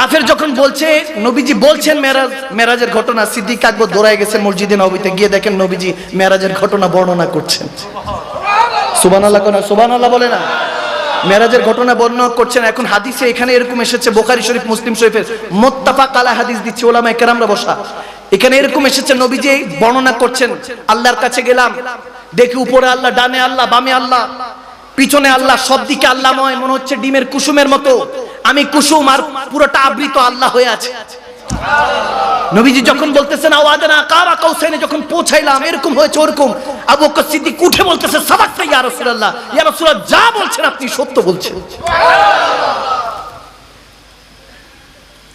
কাফের যখন বলছে, নবীজি বলছেন মেরাজের ঘটনা, সিদ্দিক আকবর দৌড়ায় গেছেন মসজিদে নববীতে, গিয়ে দেখেন নবীজি মেরাজের ঘটনা বর্ণনা করছেন। সুবহানাল্লাহ কোন সুবহানাল্লাহ বলে না? মেরাজের ঘটনা বর্ণনা করছেন। এখন হাদিসে এখানে এরকম এসেছে, বুখারী শরীফ মুসলিম শরীফের মুত্তাফাক আলা হাদিস দিচ্ছে উলামায়ে কেরামরা বসা, এখানে এরকম এসেছে নবীজি বর্ণনা করছেন, আল্লাহর কাছে গেলাম, দেখি উপরে আল্লাহ, ডানে আল্লাহ, বামে আল্লাহ, পিছনে আল্লাহ, সব দিকে আল্লাহময়, মনে হচ্ছে ডিমের কুসুমের মতো, আমি কুসুম আর পুরোটা আবৃত আল্লাহ হয়ে আছে। নবীজি যখন বলতেছেন আওয়াদানা কাবা কাউসাইনে, যখন পৌঁছাইলাম এরকম হয়েছে ওরকম, আবু বকর সিদ্দিক উঠে বলতেছে সাদাকতা ইয়া রাসূলুল্লাহ, ইয়া রাসূলুল্লাহ যা বলছেন আপনি সত্য বলছেন।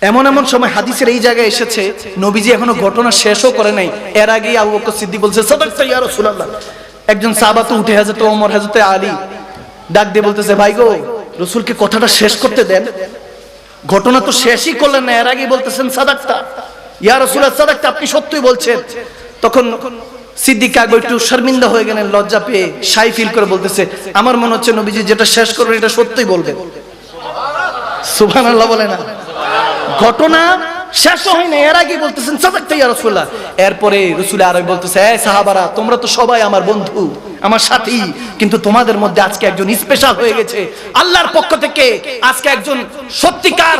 এমন এমন সময় হাদিসের এই জায়গায় এসেছে, নবীজি এখনো ঘটনা শেষও করে নাই, এর আগেই আবু বকর সিদ্দিক বলছে সাদাকতা ইয়া রাসূলুল্লাহ। একজন সাহাবা তো উঠে, হযরত ওমর, হযরত আলী ডাক দিয়ে বলতেছে, ভাই গো, রাসূলকে কথাটা শেষ করতে দেন, ঘটনা তো শেষই করলেন না, এর আগেই বলতেছেন সাদাকতা ইয়া রাসূলুল্লাহ, সাদাকতা আপনি সত্যই বলছেন। তখন সিদ্দিক আকবর একটু শর্মিন্দা হয়ে গেলেন, লজ্জা পেয়ে শাই ফিল করে বলতেছে, আমার মনে হচ্ছে নবীজি যেটা শেষ করবেন এটা সত্যই বলবেন। সুবহানাল্লাহ বলে না? ঘটনা শেষ হয় না, এর আগে বলতেছেন সাদাকতা ইয়া রাসূলুল্লাহ। এরপরে রাসূল আরবি বলতেছে, এই সাহাবারা, তোমরা তো সবাই আমার বন্ধু, আমার সাথী, কিন্তু তোমাদের মধ্যে আজকে একজন স্পেশাল হয়ে গেছে, আল্লাহর পক্ষ থেকে আজকে একজন সত্যিকার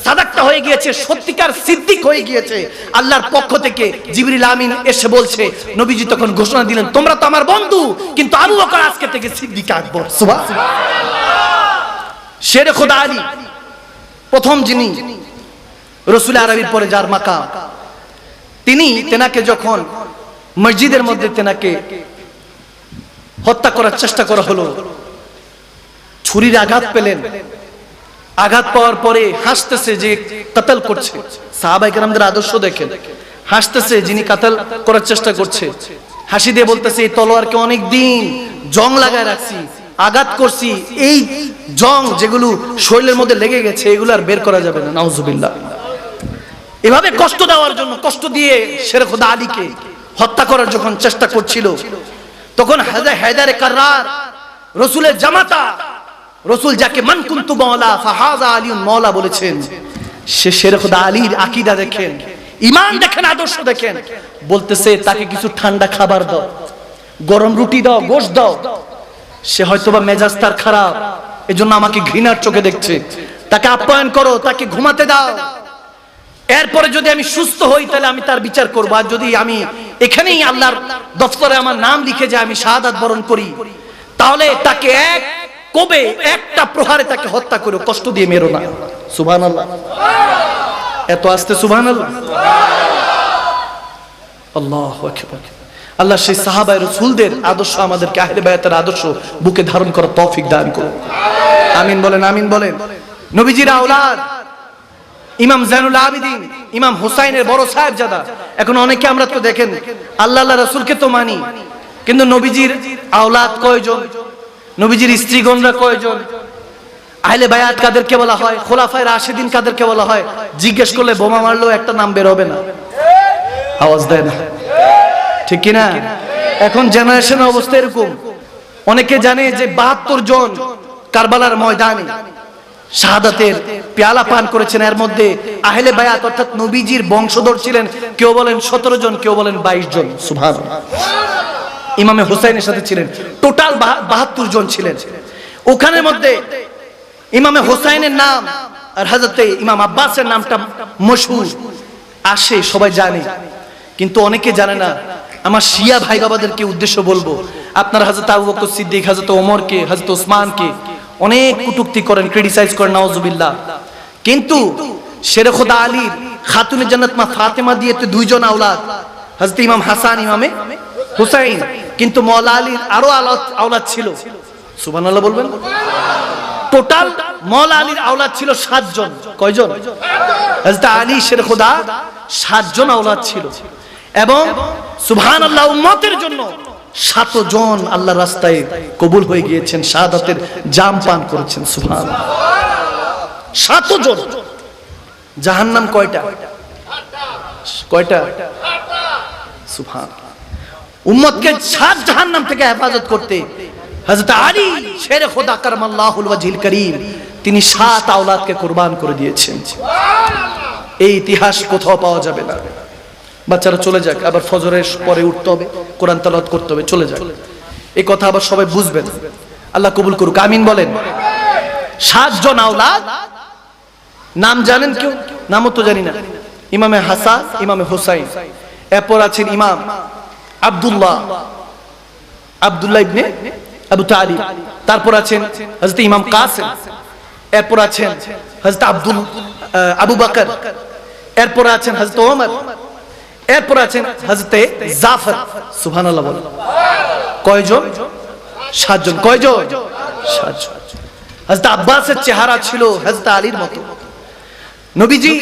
সাদাকতা হয়ে গিয়েছে, সত্যিকার সিদ্দিক হয়ে গিয়েছে আল্লাহর পক্ষ থেকে। জিবরিল আমিন এসে বলছে, নবীজি তখন ঘোষণা দিলেন, তোমরা তো আমার বন্ধু, কিন্তু আবু বকর আজকে থেকে সিদ্দিক আকবর। সুবহানাল্লাহ। শেরে খোদা আলী প্রথম যিনি রাসূল আরবির পরে যার মাকাম, তেনাকে যখন মসজিদের মধ্যে তেনাকে হত্যা করার চেষ্টা করা হলো, ছুরির আঘাত পেলেন, আঘাত পাওয়ার পরে হাসতেছে যে কতল করছে, সাহাবায়ে কেরামদের আদর্শ দেখেন, হাসতেছে যিনি কতল করার চেষ্টা করছে, হাসি দিয়ে বলতেছে, এই তলোয়ারকে অনেক দিন জং লাগায় রাখছি, আঘাত করছি, এই জং যেগুলো শরীরের মধ্যে লেগে গেছে এগুলো আর বের করা যাবে না, নাউজুবিল্লাহ। এভাবে কষ্ট দেওয়ার জন্য, কষ্ট দিয়ে শেরে খোদা আলীকে হত্যা করার যখন চেষ্টা করছিল, তখন হায়দারে কাররার, রাসূলের জামাতা, রাসূল যাকে মান কুনতু মাওলা ফাহাযা আলীউন মাওলা বলেছেন, সে শেরে খোদা আলীর আকীদা দেখেন, ঈমান দেখেন, আদর্শ দেখেন, বলতেছে তাকে কিছু ঠান্ডা খাবার দাও, গরম রুটি দাও, গোশত দাও। সে হয়তোবা মেজাজ তার খারাপ, এজন্য আমাকে ঘৃণার চোখে দেখছে, তাকে আপ্যায়ন করো, তাকে ঘুমাতে দাও, এরপরে যদি আমি সুস্থ হই তাহলে আমি তার বিচার করব, আর যদি আমি এখানেই আল্লাহর দফতরে আমার নাম লিখে যায়, আমি শাহাদাত বরণ করি, তাহলে তাকে এক কবে একটা প্রহারে তাকে হত্যা করো, কষ্ট দিয়ে মেরো না। সুবহানাল্লাহ, এত আস্তে সুবহানাল্লাহ, আল্লাহু আকবার। আল্লাহ সেই সাহাবায়ে রাসূলদের আদর্শ আমাদেরকে, আহলে বায়াতের আদর্শ বুকে ধারণ করার তৌফিক দান করুন। আমিন বলেন, আমিন বলেন। নবীজির আওলাদ ইমাম জাইনুল আবিদিন, ইমাম হুসাইনের বড় সাহেবজাদা। এখন অনেকে আমরা তো দেখেন আল্লাহ রাসূলকে তো মানি, কিন্তু নবীজির আওলাদ কয়জন, নবীজির স্ত্রীগণরা কয়জন, আহলে বায়াত কাদেরকে বলা হয়, খোলাফায়ে রাশিদিন কাদেরকে বলা হয়, জিজ্ঞেস করলে বোমা মারলেও একটা নাম বের হবে না, আওয়াজ দেয় না, ঠিক কি না? এখন জেনারেশনের অবস্থা এরকম। অনেকে জানে যে ৭২ জন কারবালার ময়দানে শাহাদাতের পেয়ালা পান করেছেন, এর মধ্যে আহলে বায়াত অর্থাৎ নবীজির বংশধর ছিলেন কেউ বলেন ১৭ জন, কেউ বলেন ২২ জন। সুবহানাল্লাহ। ইমামে হুসাইনের সাথে ছিলেন টোটাল ৭২ জন ছিলেন। ওখানের মধ্যে ইমামে হুসাইনের নাম আর হযরতে ইমাম আব্বাসের নামটা মশহুর আসে, সবাই জানে, কিন্তু অনেকে জানে না। আমার শিয়া ভাই বাবাদেরকে উদ্দেশ্য বলবো, আপনারা হযরত আবু বকর সিদ্দিক, হযরত ওমরকে, হযরত ওসমানকে অনেক কটূক্তি করেন, ক্রিটিসাইজ করেন, নাউজুবিল্লাহ, কিন্তু শেরে খোদা আলীর খাতুনে জান্নাত মা ফাতেমা দিয়ে তো 2 জন আওলাদ, হযরত ইমাম হাসান, ইমামে হুসাইন, কিন্তু মাওলা আলীর আরো আওলাদ ছিল। সুবহানাল্লাহ বলবেন। টোটাল মাওলা আলীর আওলাদ ছিল 7 জন। কয়জন? হযরত আলী শেরে খোদা 7 জন আওলাদ ছিল, এবং সুবহানাল্লাহ উম্মতের জন্য 7 জন আল্লাহর রাস্তায় কবুল হয়ে গিয়েছেন, শাহাদাতের জাম পান করেছেন। সুবহানাল্লাহ, 7 জন। জাহান্নাম কয়টা? কয়টা? সুবহানাল্লাহ। উম্মতকে 7 জাহান্নাম থেকে হেফাজত করতে হযরত আলী শেরে খোদা কারমাল্লাহুল ওয়াজহিল কারীম তিনি 7 আওলাদকে কুরবান করে দিয়েছেন। এই ইতিহাস কোথাও পাওয়া যাবে না। বাচ্চারা চলে যাক, আবার ফজরের পরে উঠতে হবে, কোরআন তেলাওয়াত করতে হবে, চলে যাক। এই কথা আবার সবাই বুঝবেন। আল্লাহ কবুল করুক, আমিন বলেন। 7 জন আওলাদ, নাম জানেন কেউ? নামও তো জানি না। ইমামে হাসান, ইমামে হুসাইন, এরপর আছেন ইমাম আব্দুল্লাহ ইবনে আবু তালিব, তারপর আছেন হযরত ইমাম কাসিম, এরপর আছেন হযরত আবু বকর, এরপর আছেন হযরত ওমর, এরপর আছেন হযরত জাফর। সুবহানাল্লাহ বলেন। কয়জন? 7 জন। কয়জন? 7 জন। হযরত আব্বাসের চেহারা ছিল হযরত আলীর মতো। নবীজি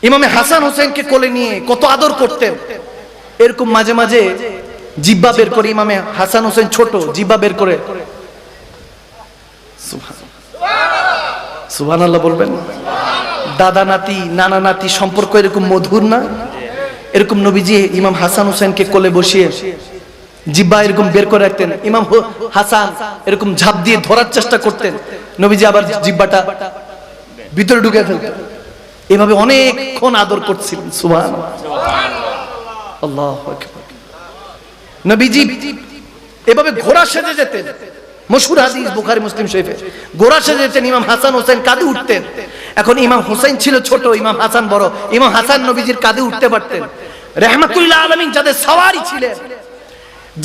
ইমামে হাসান হোসেনকে কোলে নিয়ে কত আদর করতেন। এরকম মাঝে মাঝে জিহ্বা বের করে, ইমামে হাসান হোসেন ছোট, জিহ্বা বের করে সুবহানাল্লাহ বলবেন। দাদা নাতি, নানা নাতি সম্পর্ক এরকম মধুর না? এরকম নবীজি ইমাম হাসান হোসেনকে কোলে বসিয়ে জিহ্বা এরকম বের করে রাখতেন। ইমাম হাসান এরকম ঝাঁপ দিয়ে ধরার চেষ্টা করতেন, নবীজি আবার জিহ্বাটা ভিতরে ঢুকে ফেলতেন। এভাবে অনেকক্ষণ আদর করছিলেন। সুবহানাল্লাহ, আল্লাহু আকবার। নবীজি এভাবে ঘোড়া সেজে যেতেন। মশহুর হাদিস বুখারী মুসলিম শরীফে, ঘোড়া সেজে যেতেন। ইমাম হাসান হোসেন কাঁধে উঠতেন। এখন ইমাম হোসেন ছিল ছোট, ইমাম হাসান বড়। ইমাম হাসান নবীজির কাঁধে উঠতে পারতেন। রাহমাতুল্লাহ আলামিন যাদের সওয়ারি ছিলেন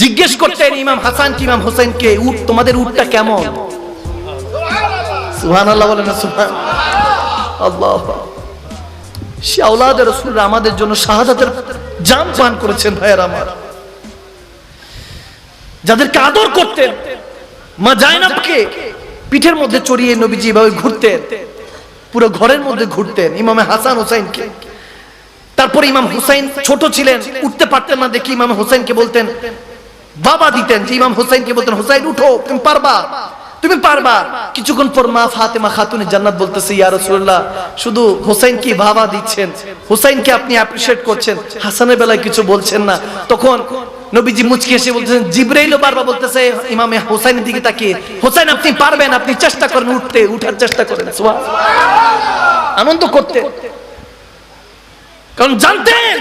জিজ্ঞেস করতেন ইমাম হাসান কি ইমাম হোসেনকে, উট তোমাদের উটটা কেমন? সুবহানাল্লাহ বলেন না? সুবহানাল্লাহ। আল্লাহ, সে আওলাদে রাসূল আমাদের জন্য শাহাদাতের জাম পান করেছেন। ভাইয়ের আমার, যাদেরকে আদর করতেন, মা জায়নাবকে পিঠের মধ্যে চড়িয়ে নবীজি এভাবে ঘুরতেন, পুরো ঘরের মধ্যে ঘুরতেন ইমামে হাসান হোসেনকে। তারপরে ইমাম হুসাইন ছোট ছিলেন, উঠতে পারতেন না দেখি ইমাম হুসাইনকে বলতেন, বাবা দিতেন, যে ইমাম হুসাইনকে বলতেন, হুসাইন উঠো, তুমি পারবা, তুমি পারবা। কিছুক্ষণ পর মা ফাতেমা খাতুনে জান্নাত বলতেছে, ইয়া রাসূলুল্লাহ, শুধু হুসাইন কি বাবা দিচ্ছেন, হুসাইনকে আপনি অ্যাপ্রিশিয়েট করছেন, হাসানের বেলায় কিছু বলছেন না। তখন নবীজি মুচকি এসে বলতেছেন, জিবরাইলও বারবার বলতেছে ইমামে হুসাইনের দিকে তাকিয়ে, হুসাইন আপনি পারবেন, আপনি চেষ্টা করেন, উঠার চেষ্টা করেন। সুবহানাল্লাহ, আনন্দ করতেন, কারণ জানতেন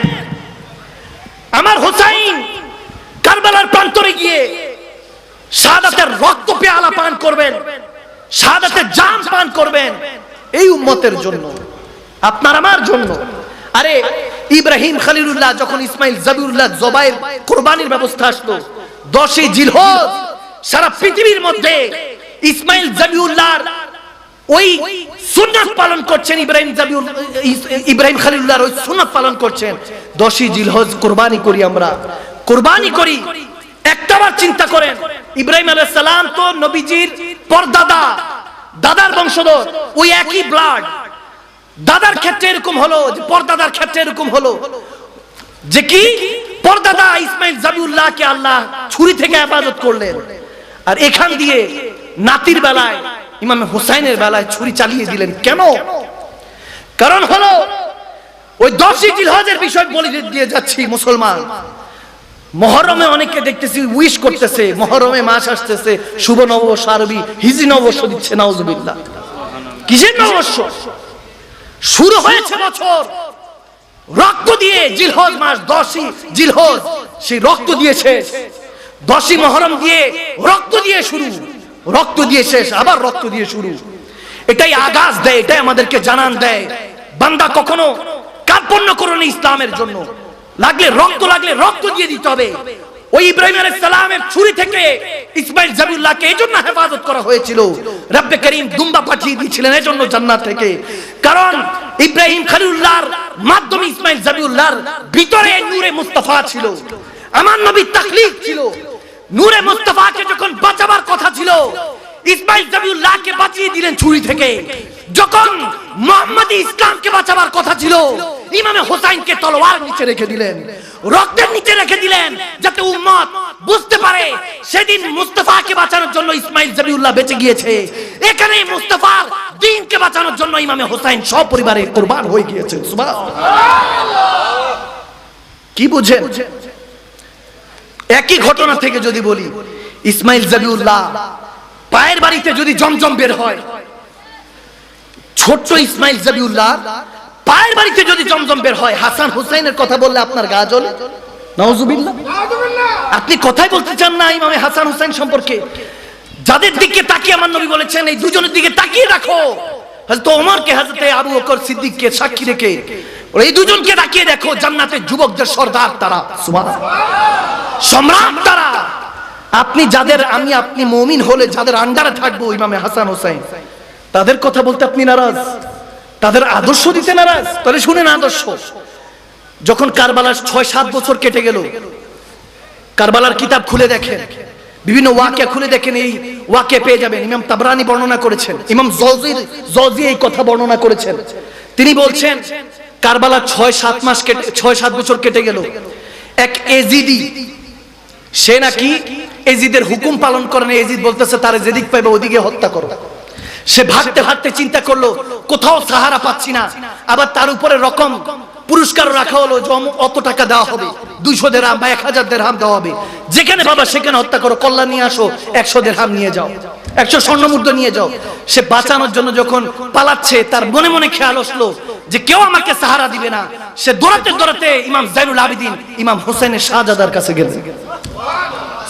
আমার হুসাইন কারবালার প্রান্তরে গিয়ে শাহাদাতের রক্ত পেয়ালা পান করবেন, শাহাদাতের জাম পান করবেন এই উম্মতের জন্য, আপনার আমার জন্য। আরে ইব্রাহিম খলিলুল্লাহ যখন ইসমাইল জাবিউল্লাহ জবাইর কুরবানির ব্যবস্থা আসলো, 10ই জিলহজ, সারা পৃথিবীর মধ্যে ইসমাইল জাবিউল্লাহর ওই সুন্নাত পালন করছেন। ইব্রাহিম খলিলুল্লাহর ওই সুন্নাত পালন করছেন। 10ই জিলহজ কুরবানি করি, আমরা কুরবানি করি। একটাবার চিন্তা করেন, ইব্রাহিম আলাইহিস সালাম তো নবীজির পরদাদা, দাদার বংশধর, ওই একই ব্লাড। দাদার ক্ষেত্রে এরকম হলো, যে পরদাদার ক্ষেত্রে এরকম হলো যে কি পরদাদা ইসমাইল জাবিউল্লাহকে আল্লাহ ছুরি থেকে হেফাজত করলেন, আর এখান দিয়ে নাতির বেলায় ইমাম হুসাইনের বেলায় ছুরি চালিয়ে দিলেন। কেন? কারণ হলো ওই 10ই জিলহজের বিষয় বলে দিয়ে যাচ্ছি। মুসলমান মুহররমে অনেকে দেখতেছি উইশ করতেছে, মুহররমে মাস আসতেছে, শুভ নববর্ষ, আরবি হিজরি নববর্ষ দিচ্ছে। নাউজুবিল্লাহ, কিসের নববর্ষ? শুরু হয়েছে বছর রক্ত দিয়ে, জিলহজ মাস 10ই জিলহজ, সেই রক্ত দিয়েছে। 10ই মুহররম দিয়ে রক্ত দিয়ে শুরু, রক্ত দিয়ে শেষ, আবার রক্ত দিয়ে শুরু। এটাই আগাজ দেয়, এটাই আমাদেরকে জানান দেয়, বান্দা কখনো কার্পণ্য করো না ইসলামের জন্য। লাগলে রক্ত দিয়ে দিতে হবে। ওই ইব্রাহিম আলাইহিস সালামের ছুরি থেকে ইসমাইল জাবিউল্লাহকে এজন্য হেফাজত করা হয়েছিল। রব্বে করিম দুম্বা পাঠিয়ে দিয়েছিলেন এজন্য জান্নাত থেকে, কারণ ইব্রাহিম খলিলুল্লাহর মাধ্যমে ইসমাইল জাবিউল্লাহর ভিতরে নূরে মুস্তাফা ছিল। আমার নবীর তাকলিদ ছিল। নূরে মুস্তাফাকে যখন বাঁচাবার কথা ছিল, ইসমাইল জাবিউল্লাহকে বাঁচিয়ে দিলেন ছুরি থেকে। যখন মুহাম্মদী ইসলামকে বাঁচাবার কথা ছিল, ইমামে হুসাইনকে তলোয়ার নিচে রেখে দিলেন, রক্তের নিচে রেখে দিলেন, যাতে উম্মত বুঝতে পারে সেদিন মুস্তাফাকে বাঁচানোর জন্য ইসমাইল জাবিউল্লাহ বেঁচে গিয়েছে। এখানে মুস্তাফার দ্বীনকে বাঁচানোর জন্য ইমামে হুসাইন সপরিবারে কুরবান হয়ে গিয়েছেন। সুবহানাল্লাহ, কি বুঝেন? একই ঘটনা থেকে যদি বলি, ইসমাইল জাবিউল্লাহ পায়ের বাড়িতে যদি জমজম বের হয়, ছোট্ট ইসমাইল জাবিউল্লাহ পায়ের বাড়িতে যদি জমজম বের হয়, হাসান হুসাইনের কথা বললে আপনার গা জ্বলে? নাউজুবিল্লাহ। আপনি কথাই বলতে চান না ইমামে হাসান হুসাইন সম্পর্কে? যাদের দিকে তাকিয়ে আমার নবী বলেছেন এই দুজনের দিকে তাকিয়ে রাখো, হযরত ওমরকে, হযরতে আবু বকর সিদ্দিককে সাক্ষী রেখে এই দুজনকে তাকিয়ে দেখো, জান্নাতের যুবকদের সর্দার তারা, সুবহানাল্লাহ, সম্রাট তারা। আপনি যাদের, আমি আপনি মুমিন হলে যাদের আন্ডারে থাকবো ইমামে হাসান হুসাইন, তাদের কথা বলতে আপনি নারাজ, তাদের আদর্শ দিতে নারাজ? তাহলে শুনেন আদর্শ। যখন কারবালার 6-7 বছর কেটে গেল, কারবালার কিতাব খুলে দেখেন, বিভিন্ন ওয়াকিয়া খুলে দেখেন, এই ওয়াকিয়া পেয়ে যাবেন। ইমাম তাবরানি বর্ণনা করেছেন, ইমাম জওজি এই কথা বর্ণনা করেছেন। তিনি বলছেন কারবালার 6-7 বছর কেটে গেল, এক এজিদি, সে নাকি এজিদের হুকুম পালন করে না। এজিদ বলতেছে তারে যেদিক পাইবে ওদিকে হত্যা করো। সে ভাবতে ভাবতে চিন্তা করলো কোথাও সাহারা পাচ্ছি না, আবার তার উপরে রকম পুরস্কার রাখা হলো যে অত টাকা দেওয়া হবে, 200 দিরহাম বা 1000 দিরহাম দেওয়া হবে, যেখানে বাবা সেখানে হত্যা করো, কল্যাণ নিয়ে আসো, 100 দিরহাম নিয়ে যাও, 100 স্বর্ণমুদ্রা নিয়ে যাও। সে বাঁচানোর জন্য যখন পালাচ্ছে, তার মনে মনে খেয়াল আসলো যে কেউ আমাকে সাহারা দিবে না। সে দৌড়াতে দৌড়াতে ইমাম জাইনুল আবিদিন, ইমাম হোসেনের শাহজাদার কাছে গেলেন।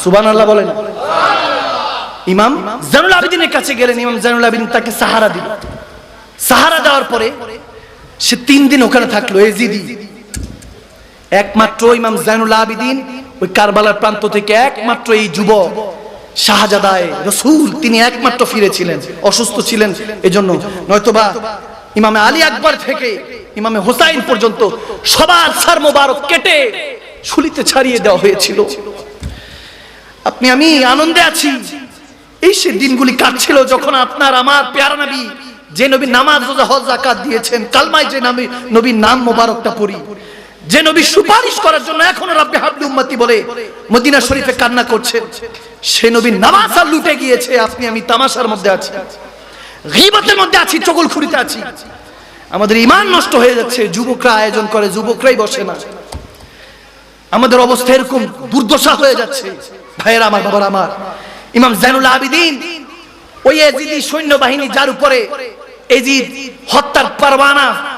সুবহানাল্লাহ বলেন। ইমাম জাইনুল আবিদিনের কাছে গেলেন, ইমাম জাইনুল আবিদিন তাকে সাহারা দিল। সাহারা দেওয়ার পরে সে 3 দিন ওখানে থাকলো। এজিদি একমাত্র ইমাম জাইনুল আবিদিন ওই কারবালার প্রান্ত থেকে একমাত্র এই যুবক শাহজাদায়ে রাসূল, তিনি একমাত্র ফিরেছিলেন, অসুস্থ ছিলেন এজন্য, নয়তোবা ইমামে আলী আকবর থেকে ইমামে হোসাইন পর্যন্ত সবার সর মোবারক কেটে শুলিতে ছাড়িয়ে দেওয়া হয়েছিল। আপনি আমি আনন্দে আছি। এই সে দিনগুলি কাটছিল যখন আপনার আমার পেয়ারা নবী, যে নবী নামাজ রোজা হজ যাকাত দিয়েছেন, কালমায় যে নবীর নাম মোবারকটা পড়ি, যে নবী সুপারিশ করার জন্য এখনো রাব্বি হাবলি উম্মতি বলে মদিনা শরীফে কান্না করছেন, সে নবীর নামাজ আর লুটে গিয়েছে। আপনি আমি তামাশার মধ্যে আছি, গীবতের মধ্যে আছি, চগলখুরিতে আছি। আমাদের ঈমান নষ্ট হয়ে যাচ্ছে। যুবকরা আয়োজন করে, যুবকরাই বসে না। আমাদের অবস্থা এরকম দুর্দশা হয়ে যাচ্ছে। ভাইয়েরা আমার, বাবার আমার, ইমাম জাইনুল আবিদিন ওই এজিদি সৈন্যবাহিনী যার উপরে এজিদ হত্যার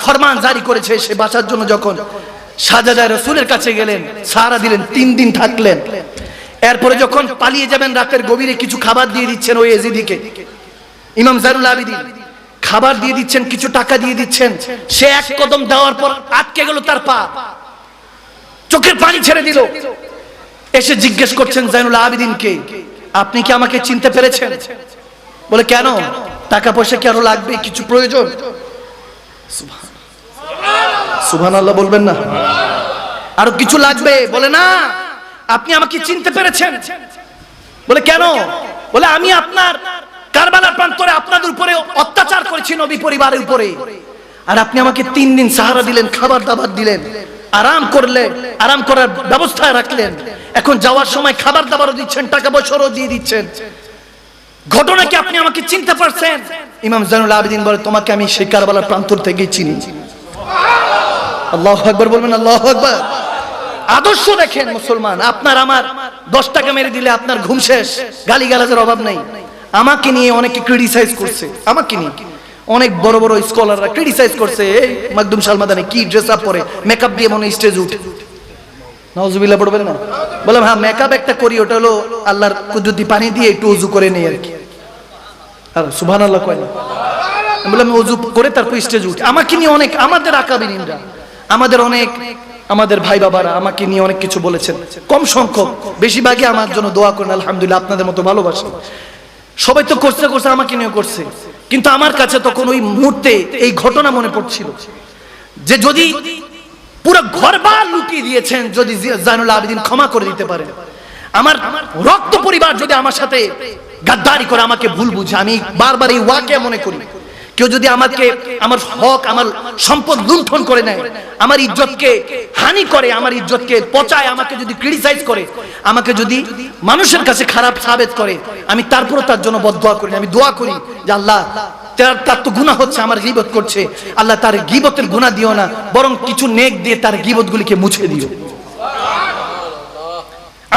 ফরমান জারি করেছে, সে বাঁচার জন্য যখন শাহজাদায়ে রাসূলের কাছে গেলেন, সাহারা দিলেন, 3 দিন থাকলেন। এরপরে যখন পালিয়ে যাবেন, রাতের গভীরে কিছু খাবার দিয়ে দিচ্ছেন ওই এজিদিকে। ইমাম জাইনুল আবিদিন খাবার দিয়ে দিচ্ছেন, কিছু টাকা দিয়ে দিচ্ছেন। সে এক কদম দেওয়ার পর আটকে গেল তার পা, চোখের পানি ছেড়ে দিল। এসে জিজ্ঞেস করছেন জাইনুল আবিদিনকে, আপনি কি আমাকে চিনতে পেরেছেন? বলে কেন, টাকা পয়সা কি আরো লাগবে, কিছু প্রয়োজন? সুবহানাল্লাহ বলবেন না? আরো কিছু লাগবে? বলে না, আপনি আমাকে চিনতে পেরেছেন। বলে কেন? বলে আমি আপনার কারবালার প্রান্তরে আপনাদের উপরে অত্যাচার করেছি, নবী পরিবারের উপরে, আর আপনি আমাকে 3 দিন সাহারা দিলেন, খাবার দাবার দিলেন, আরাম করার ব্যবস্থা রাখলেন। এখন যাওয়ার সময় খাবার দাবারও দিচ্ছেন, টাকা পয়সাও দিয়ে দিচ্ছেন। ঘটনা কি আপনি আমাকে চিনতে পারছেন? ইমাম জাইনুল আবিদিন বলে, তোমাকে আমি সেই কারবালার প্রান্তর থেকে চিনি। আল্লাহু আকবার বলবেন, আল্লাহু আকবার। আদর্শ দেখেন মুসলমান। আপনার আমার 10 টাকা মেরে দিলে আপনার ঘুম শেষ, গালিগালাজের অভাব নাই। আমাকে নিয়ে অনেকে ক্রিটিসাইজ করছে, আমাকে নিয়ে অনেক বড় বড় স্কলাররা ক্রিটিসাইজ করছে, এই মাকদুম শালমাদানি কি ড্রেস আপ পরে, মেকআপ দিয়ে মনে স্টেজ উঠে। নাউজুবিল্লাহ পড়বেন না? বললাম হ্যাঁ, মেকআপ একটা করি, ওটা হলো আল্লাহর কুদরতি পানি দিয়ে একটু ওযু করে নেই আর কি। আর সুবহানাল্লাহ কয় না? বললাম ওযু করে তারপর স্টেজ উঠে। আমাকে নিয়ে অনেক, আমাদের আকাবিরিনরা, আমাদের ভাই বাবারা আমাকে নিয়ে অনেক কিছু বলেছেন। কম সংখ্যক, বেশিরভাগই আমার জন্য দোয়া করেন, আলহামদুলিল্লাহ, আপনাদের মতো ভালোবাসা। সবাই তো করছে, আমাকে নিয়ে করছে, কিন্তু আমার কাছে তখন ওই মুহূর্তে এই ঘটনা মনে পড়ছিল যে যদি পুরো ঘরবার লুটিয়ে দিয়েছেন, যদি জাইনুল আবিদিন ক্ষমা করে দিতে পারেন, আমার রক্ত পরিবার যদি আমার সাথে গাদ্দারি করে, আমাকে ভুল বুঝে, আমি বারবার এই ওয়াকিয়া মনে করি, কেউ যদি আমাকে, আমার হক, আমার সম্পদ লুণ্ঠন করে নেয়, আমার ইজ্জতকে হানি করে, আমার ইজ্জতকে পচায়, আমাকে যদি ক্রিটিসাইজ করে, আমাকে যদি মানুষের কাছে খারাপ সাবেত করে, আমি তারপরও তার জন্য বদদোয়া করি। আমি দোয়া করি যে আল্লাহ, তার তো গুনাহ হচ্ছে, আমার গীবত করছে, আল্লাহ তার গীবতের গুনাহ দিও না, বরং কিছু নেক দিয়ে তার গীবতগুলিকে মুছে দিও।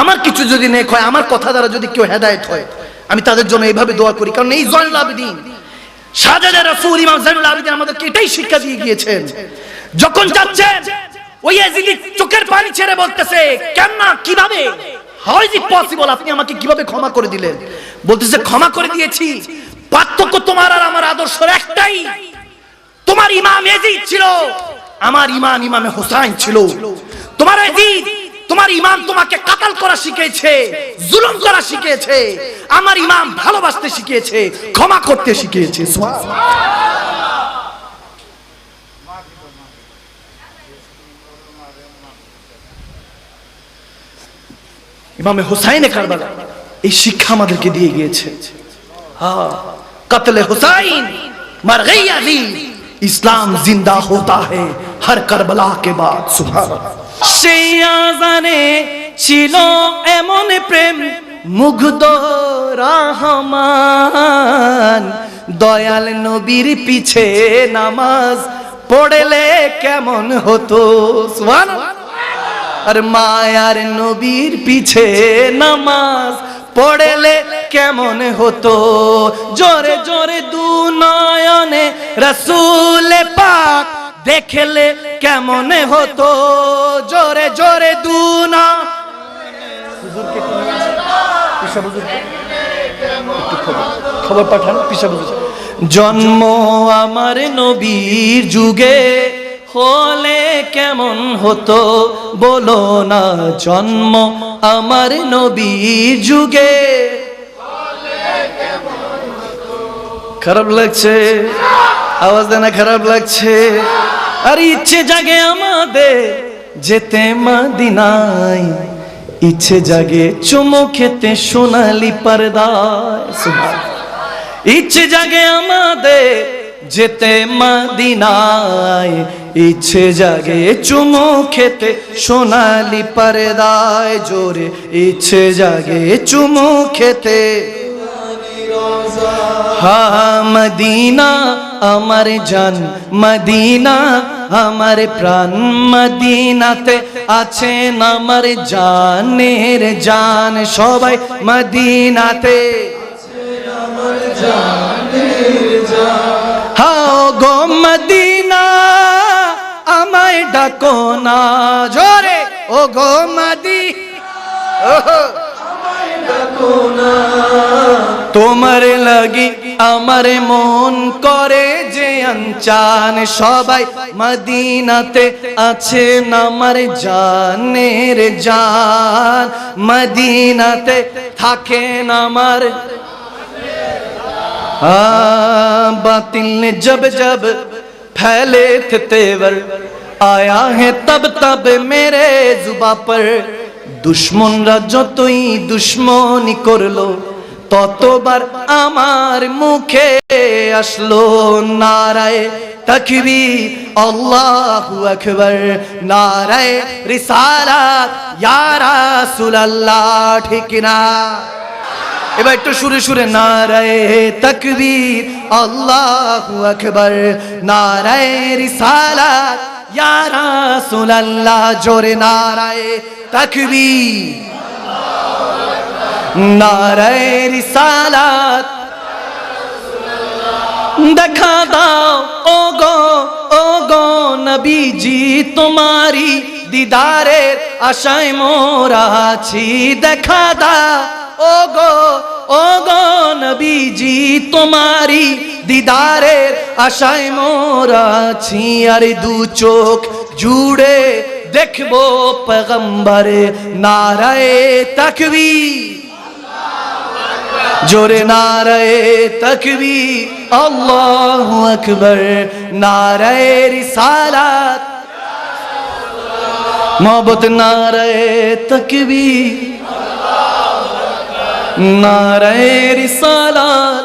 আমার কিছু যদি নেক হয়, আমার কথা দ্বারা যদি কেউ হেদায়েত হয়, আমি তাদের জন্য এইভাবে দোয়া করি, কারণ এই জয়নুল আবেদিন শাহজাদা রাসূল ইমাম জয়নুল আবেদিন আমাদেরকে এটাই শিক্ষা দিয়ে গিয়েছেন। যখন যাচ্ছেন ওই ইয়াজিদি চোখের পানি ছেড়ে বলতেছে, কেন না, কিভাবে, হাউ ইজ ইট পসিবল, আপনি আমাকে কিভাবে ক্ষমা করে দিলেন? বলতেছে, ক্ষমা করে দিয়েছি, পার্থক্য তোমার আর আমার আদর্শের একটাই, তোমার ইমাম ইয়াজিদ ছিল, আমার ইমাম ইমামে হোসাইন ছিল। তোমার ইয়াজিদ, তোমার ইমাম তোমাকে কাতাল করা শিখিয়েছে, জুলুম করা শিখিয়েছে, আমার ইমাম ভালোবাসতে শিখিয়েছে, ক্ষমা করতে শিখিয়েছে। ইমামে হোসাইনে কারবালা এই শিক্ষা আমাদেরকে দিয়ে গিয়েছে। কতলে হোসাইন মর গই ইয়াজিদ, ইসলাম জিন্দা হোতা है हर करबला के बाद। সুবহানাল্লাহ। সেই আযানে ছিল এমন প্রেম মুগ্ধ রহমান, দয়াল নবীর পিছে নামাজ পড়লে কেমন হতো। সুবহানাল্লাহ। আর মায়ার নবীর পিছে নামাজ পড়লে কেমন হতো, জোরে জোরে দু নয়নে রাসূল পাক দেখলে কেমন হতো, জোরে জোরে দু না খবর পাঠান পিসা বুঝুর। জন্ম আমার নবীর যুগে হলে কেমন হতো বলো না, জন্ম আমার নবীর যুগে। খারাপ লাগছে, আওয়াজ দেনা, খারাপ লাগছে। আর ইচ্ছে জাগে আমাদের যেতে মদিনায়, ইচ্ছে জাগে চুমু খেতে সোনালি পর্দায়। ইচ্ছে জাগে আমাদের যেতে মদিনায়, ইচ্ছে জাগে চুমু খেতে সোনালি পর্দায়, জোরে ইচ্ছে জাগে চুমু খেতে। হ্যাঁ মদিনা আমার জান, মদিনা আমার প্রাণ, মদিনাতে আছেন আমার জানের জান, সবাই মদিনাতে আছেন আমার জানের জান। হাও গো মদিনা আমায় ডাকো না, জোরে ও গো মদিনা আমায় ডাকো না, তোমার লাগি আমার মন করে যে আনচান, সবাই মদিনাতে আছেন আমার জানের জান, মদিনাতে থাকেন আমার। बातिल ने जब जब फैले थे तेवर, आया है तब तब मेरे जुबा पर, दुश्मनरा যতই দুশ্মনী করলো ততবার আমার মুখে আসলো নারায়ে তাকবীর আল্লাহু আকবার, নারায়ে রিসালাত ইয়া রাসূলুল্লাহ। ঠিক না? এবার একটু সুরে সুরে নারায়ে তাকবীর আল্লাহু আকবার, নারায়ে রিসালাত ইয়া রাসূলুল্লাহ, জোরে নারায়ে তাকবীর নারায়ে রিসালাত। দেখা দাও ও গো নবীজি, তোমারি দিদারের আশায় মোরা আছি, দেখা দাও ও গো নবীজি, তোমারি দিদারের আশায় মোরা আছি, আর দু চোখ জুড়ে দেখবো পয়গম্বরে, নারায়ে তাকবীর জোরে নারায়ে তাকবীর আল্লাহু আকবার, নারায়ে রিসালাত मोहब्बत नारे तकबीर नारे रिसालत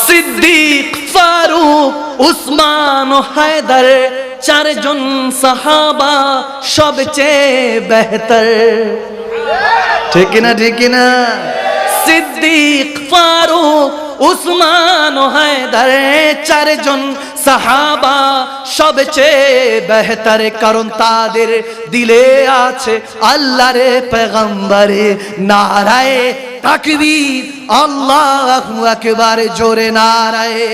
सिद्दीक फारूक उस्मान ও হায়দার চারজন সাহাবা সবচেয়ে বেহতর ঠিক না সিদ্দীক ফারুক উসমান ও হায়দার চারজন সাহাবা সবচেয়ে বেহতর, কারণ তাদের দিলে আছে আল্লাহর পয়গম্বরে নারায়ে তাকবীর, আল্লাহু আকবার, জোরে নারায়ে